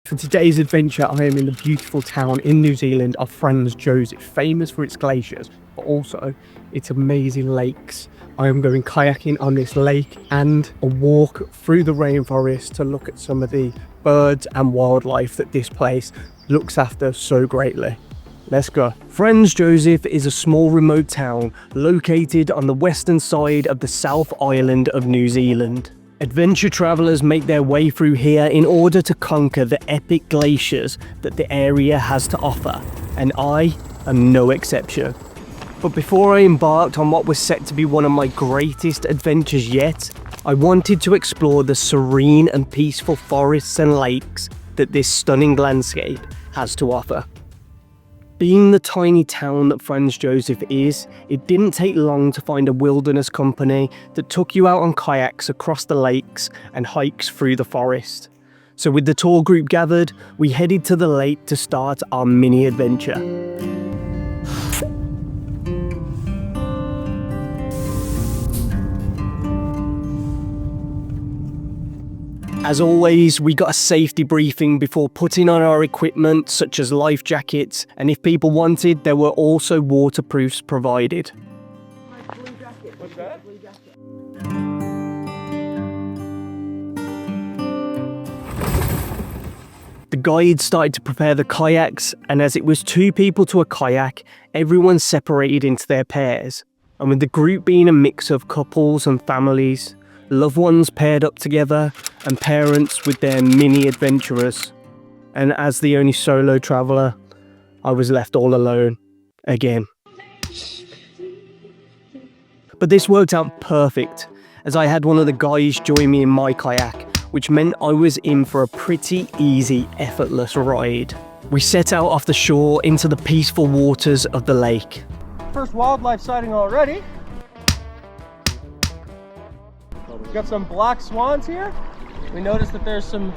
For today's adventure, I am in the beautiful town in New Zealand of Franz Josef, famous for its glaciers, but also its amazing lakes. I am going kayaking on this lake and a walk through the rainforest to look at some of the birds and wildlife that this place looks after so greatly. Let's go. Franz Josef is a small remote town located on the western side of the South Island of New Zealand. Adventure travellers make their way through here in order to conquer the epic glaciers that the area has to offer, and I am no exception. But before I embarked on what was set to be one of my greatest adventures yet, I wanted to explore the serene and peaceful forests and lakes that this stunning landscape has to offer. Being the tiny town that Franz Josef is, it didn't take long to find a wilderness company that took you out on kayaks across the lakes and hikes through the forest. So with the tour group gathered, we headed to the lake to start our mini adventure. As always, we got a safety briefing before putting on our equipment such as life jackets, and if people wanted, there were also waterproofs provided. What's that? The guide started to prepare the kayaks, and as it was 2 people to a kayak, everyone separated into their pairs. And with the group being a mix of couples and families, loved ones paired up together, and parents with their mini adventurers. And as the only solo traveller, I was left all alone again. But this worked out perfect, as I had one of the guys join me in my kayak, which meant I was in for a pretty easy, effortless ride. We set out off the shore into the peaceful waters of the lake. First wildlife sighting already. We've got some black swans here. We noticed that there's some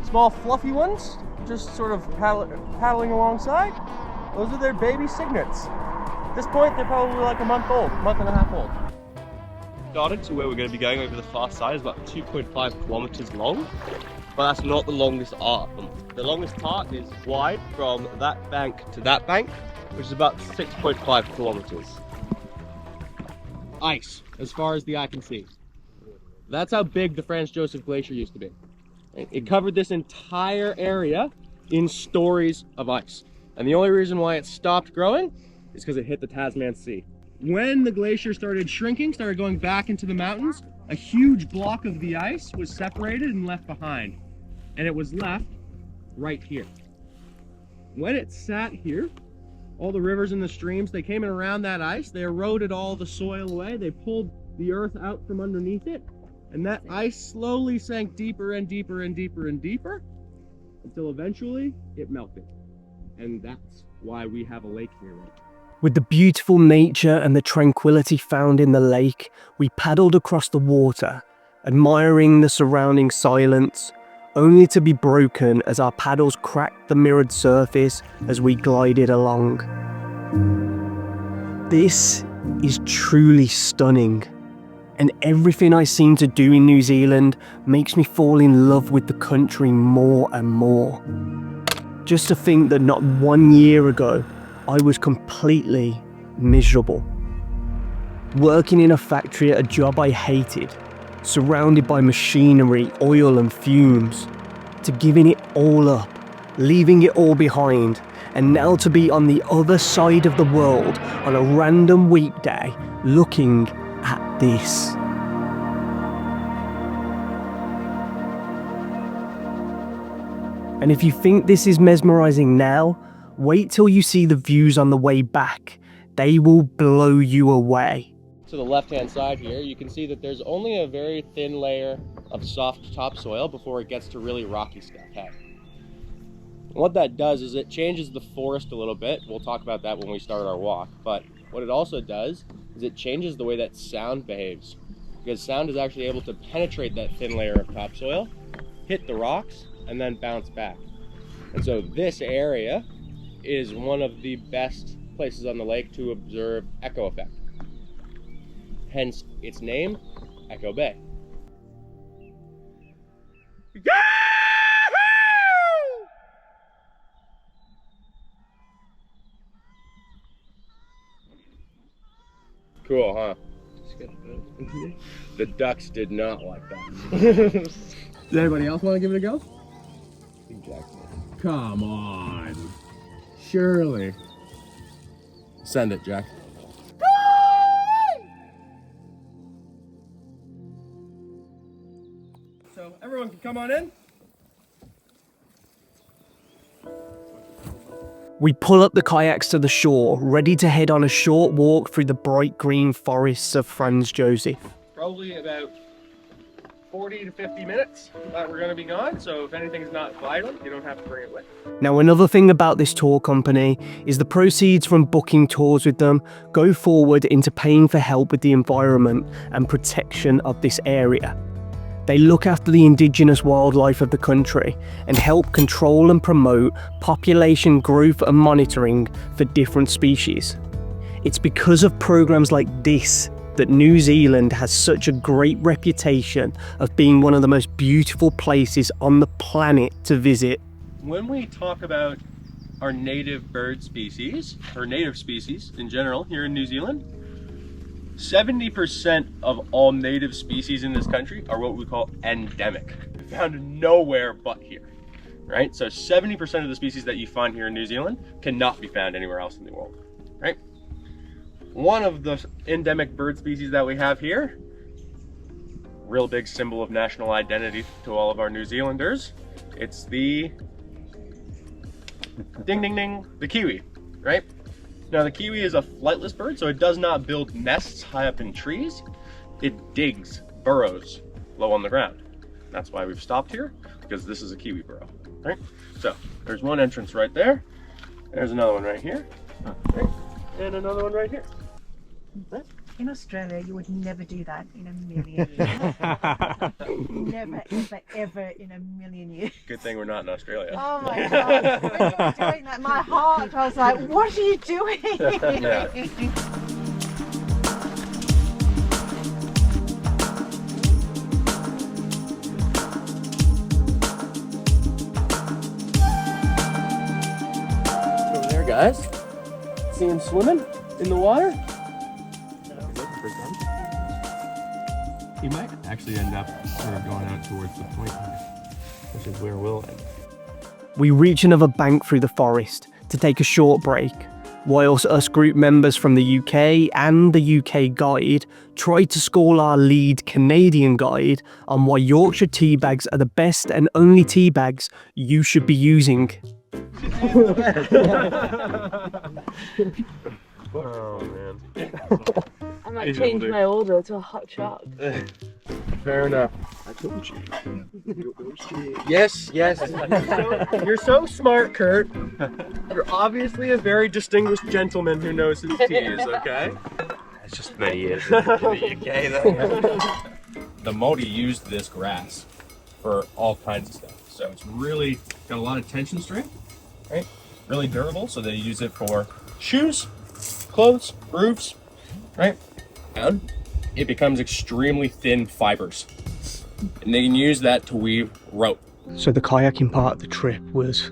small fluffy ones just sort of paddling alongside. Those are their baby cygnets. At this point, they're probably like a month and a half old. Started to where we're going to be going over the far side is about 2.5 kilometers long, but that's not the longest arc. The longest part is wide from that bank to that bank, which is about 6.5 kilometers. Ice, as far as the eye can see. That's how big the Franz Josef Glacier used to be. It covered this entire area in stories of ice. And the only reason why it stopped growing is because it hit the Tasman Sea. When the glacier started shrinking, started going back into the mountains, a huge block of the ice was separated and left behind. And it was left right here. When it sat here, all the rivers and the streams, they came in around that ice, they eroded all the soil away, they pulled the earth out from underneath it, and that ice slowly sank deeper and deeper and deeper and deeper until eventually it melted. And that's why we have a lake here right now. With the beautiful nature and the tranquility found in the lake, we paddled across the water, admiring the surrounding silence, only to be broken as our paddles cracked the mirrored surface as we glided along. This is truly stunning. And everything I seem to do in New Zealand makes me fall in love with the country more and more. Just to think that not 1 year ago, I was completely miserable. Working in a factory at a job I hated, surrounded by machinery, oil and fumes, to giving it all up, leaving it all behind, and now to be on the other side of the world on a random weekday, looking at this. And if you think this is mesmerizing now, wait till you see the views on the way back. They will blow you away. To the left-hand side here, you can see that there's only a very thin layer of soft topsoil before it gets to really rocky stuff. Hey. What that does is it changes the forest a little bit. We'll talk about that when we start our walk. But what it also does is it changes the way that sound behaves. Because sound is actually able to penetrate that thin layer of topsoil, hit the rocks, and then bounce back. And so this area is one of the best places on the lake to observe echo effect. Hence its name, Echo Bay. Cool, huh? The ducks did not like that. Does anybody else want to give it a go? Come on. Surely. Send it, Jack. So everyone can come on in. We pull up the kayaks to the shore, ready to head on a short walk through the bright green forests of Franz Josef. Probably about 40 to 50 minutes that we're going to be gone, so if anything's not violent, you don't have to bring it with. Now, another thing about this tour company is the proceeds from booking tours with them go forward into paying for help with the environment and protection of this area. They look after the indigenous wildlife of the country and help control and promote population growth and monitoring for different species. It's because of programs like this that New Zealand has such a great reputation of being one of the most beautiful places on the planet to visit. When we talk about our native bird species, or native species in general here in New Zealand, 70% of all native species in this country are what we call endemic. Found nowhere but here, right? So 70% of the species that you find here in New Zealand cannot be found anywhere else in the world, right? One of the endemic bird species that we have here, real big symbol of national identity to all of our New Zealanders, it's the ding ding ding, the kiwi, right? Now the kiwi is a flightless bird, so it does not build nests high up in trees. It digs burrows low on the ground. That's why we've stopped here, because this is a kiwi burrow, right? So there's one entrance right there. There's another one right here, right? And another one right here. Right? In Australia, you would never do that in a million years. Never, ever, ever in a million years. Good thing we're not in Australia. Oh my God. When you were doing that, my heart, I was like, what are you doing? Yeah. Over there, guys. See him swimming in the water? He might actually end up sort of going out towards the point here, which is where we'll end. We reach another bank through the forest to take a short break, whilst us group members from the UK and the UK guide try to school our lead Canadian guide on why Yorkshire tea bags are the best and only tea bags you should be using. Oh man. I might change my order to a hot choc. Fair enough. I told you. Yes, yes. You're so smart, Kurt. You're obviously a very distinguished gentleman who knows his teas, okay? It's just many years in the UK though. The Māori used this grass for all kinds of stuff. So it's really got a lot of tension strength, right? Really durable, so they use it for shoes, clothes, roofs, right? And it becomes extremely thin fibers. And they can use that to weave rope. So the kayaking part of the trip was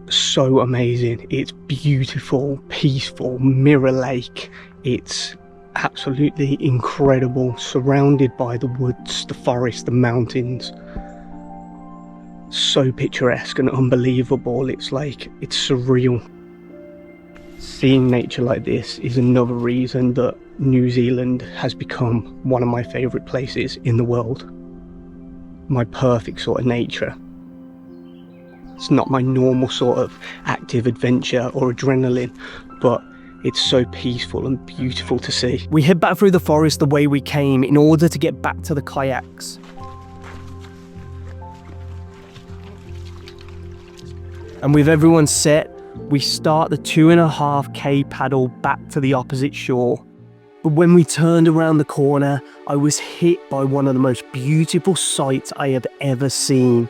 so amazing. It's beautiful, peaceful, mirror lake. It's absolutely incredible, surrounded by the woods, the forest, the mountains. So picturesque and unbelievable. It's like, it's surreal. Seeing nature like this is another reason that New Zealand has become one of my favourite places in the world. My perfect sort of nature. It's not my normal sort of active adventure or adrenaline, but it's so peaceful and beautiful to see. We head back through the forest the way we came in order to get back to the kayaks. And with everyone set, we start the 2.5k paddle back to the opposite shore. But when we turned around the corner, I was hit by one of the most beautiful sights I have ever seen.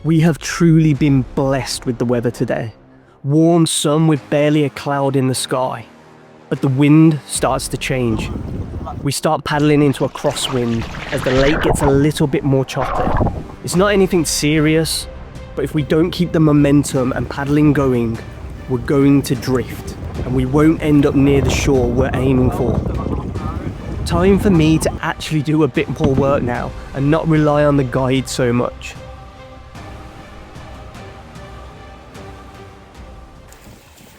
We have truly been blessed with the weather today. Warm sun with barely a cloud in the sky. But the wind starts to change. We start paddling into a crosswind as the lake gets a little bit more choppy. It's not anything serious, but if we don't keep the momentum and paddling going, we're going to drift and we won't end up near the shore we're aiming for. Time for me to actually do a bit more work now and not rely on the guide so much.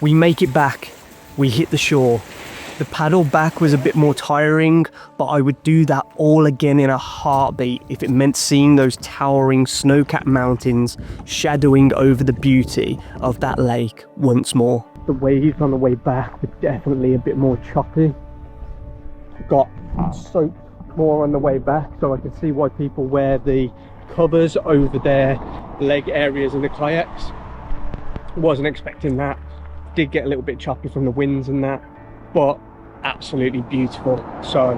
We make it back. We hit the shore. The paddle back was a bit more tiring, but I would do that all again in a heartbeat if it meant seeing those towering snow-capped mountains shadowing over the beauty of that lake once more. The waves on the way back were definitely a bit more choppy. Got soaked more on the way back, so I can see why people wear the covers over their leg areas in the kayaks. Wasn't expecting that. Did get a little bit choppy from the winds and that, but absolutely beautiful. So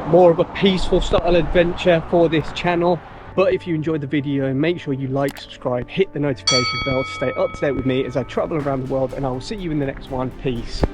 more of a peaceful style adventure for this channel. But if you enjoyed the video, make sure you like, subscribe, hit the notification bell to stay up to date with me as I travel around the world, and I will see you in the next one. Peace.